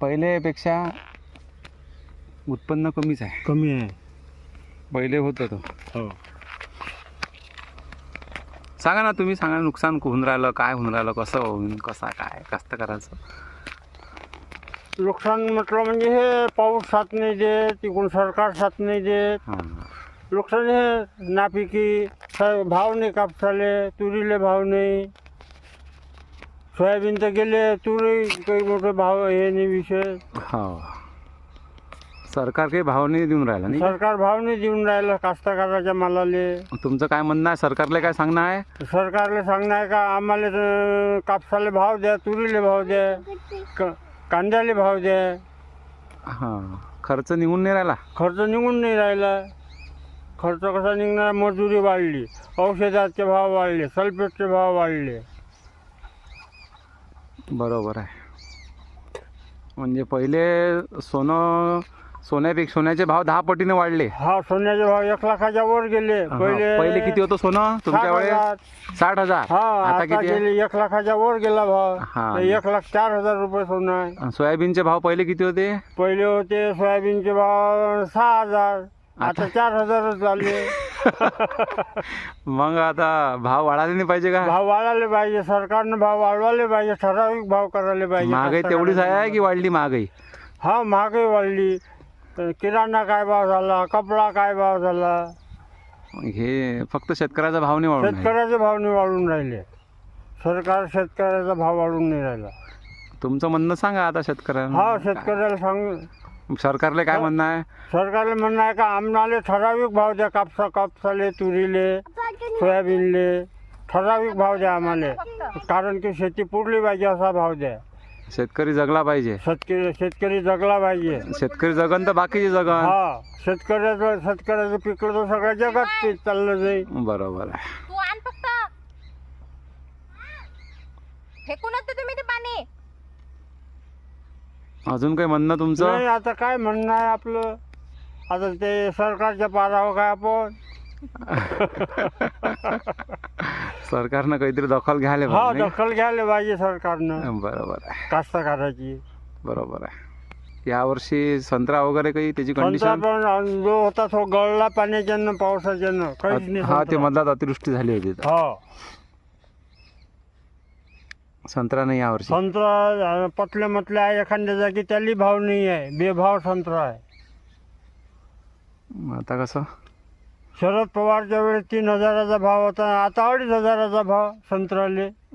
पहिलेपेक्षा उत्पन्न कमीच आहे. कमी आहे. पहिले होतं तो. हो. सांगा ना, तुम्ही सांगा, नुकसान होऊन राहिलं, काय होऊन राहिलं, कसं होऊन, कसा काय कास्तकाराचं. नुकसान म्हटलं म्हणजे हे पाऊस साथ नाही देत, तिकडून सरकार साथ नाही देत. हां. नुकसान हे नापिकी, भाव नाही कापसाले, तुरीले भाव नाही, सोयाबीन तर गेले, तुरी काही मोठे भाव हे नाही विषय. हो. सरकार काही भाव नाही देऊन राहिला नाही. सरकार भाव नाही देऊन राहिलं कास्तकाराच्या मालाले. तुमचं काय म्हणणं आहे, सरकारला काय सांगणं आहे? सरकारला सांगणं आहे का आम्हाला कापसाले भाव द्या, तुरीले भाव द्या, कांद्याले भाव द्या. हां. खर्च निघून नाही राहिला. खर्च निघून नाही राहिला. खर्च कसा निघणार? मजुरी वाढली, औषधाचे भाव वाढले, सल्फेटचे भाव वाढले. बरोबर आहे. म्हणजे पहिले सोन्याचे भाव 10 पटीने वाढले. हा, सोन्याचे भाव 1 लाखाच्या वर गेले. पहिले किती होतं सोनं तुमच्या वेळेस? 60,000. हा, आता आता किती आहे? गेले 1 लाखाच्या वर गेला भाव. हा. 1,04,000 रुपये सोनं आहे. आणि सोयाबीनचे भाव पहिले किती होते? पहिले होते सोयाबीनचे भाव 6,000, आता 4,000 झाले. मग आता भाव वाढायला नाही पाहिजे का? भाव वाढायला पाहिजे, सरकारनं भाव वाढवायला पाहिजे, ठराविक भाव करायला पाहिजे. महागाई तेवढीच आहे की वाढली महागाई? हा, महागाई वाढली. किराणा काय भाव झाला, कपडा काय भाव झाला. हे फक्त शेतकऱ्याचा भाव नाही वाढून आहे. शेतकऱ्याचे भाव नाही वाढून राहिले. सरकार शेतकऱ्याचा भाव वाढून नाही राहिला. तुमचं म्हणणं सांगा आता शेतकऱ्यांना. हा, शेतकऱ्याला सांग. सरकारला काय म्हणणं आहे? सरकारला म्हणणं आहे का आम्हाला ठराविक भाव द्या, कापसाले, तुरीले, सोयाबीनले ठराविक भाव द्या आम्हाला. कारण की शेती पुरली पाहिजे असा भाव द्या. शेतकरी जगला पाहिजे. शेतकरी जगला पाहिजे. शेतकरी जगन तर बाकीचे जगन. हा, शेतकऱ्याचं पिकलं तर सगळ्या जगात पीक चाललं जाईल. बरोबर आहे. तू आण फक्त फेकूनच तुम्ही ते पाणी. अजून काही म्हणणं तुमचं? नाही, आता काय म्हणणं आहे आपलं. आता ते सरकारच्या पारावर काय आपण. सरकारनं काहीतरी दखल घ्यायला हा, पाहिजे. दखल घ्यायला पाहिजे सरकारनं बरोबर आहे. कास्तकाराची. बरोबर आहे. यावर्षी संत्रा वगैरे काही त्याची संत्रा कंडिशन? पण जो होता तो गळला पाण्याच्यानं, पावसाच्यानं काहीच नाही. हा, ते संत्रा. मधात अतिवृष्टी झाली होती तर. हो, संत्रा नाही यावर्षी. संत्रा पतले म्हटले आहे एखाद्या जागी, त्याला भाव नाही आहे, बेभाव संत्रा आहे. आता कसं? शरद पवारच्या वेळेस 3,000चा भाव होता, आता 2,500चा भाव संत्र्याले.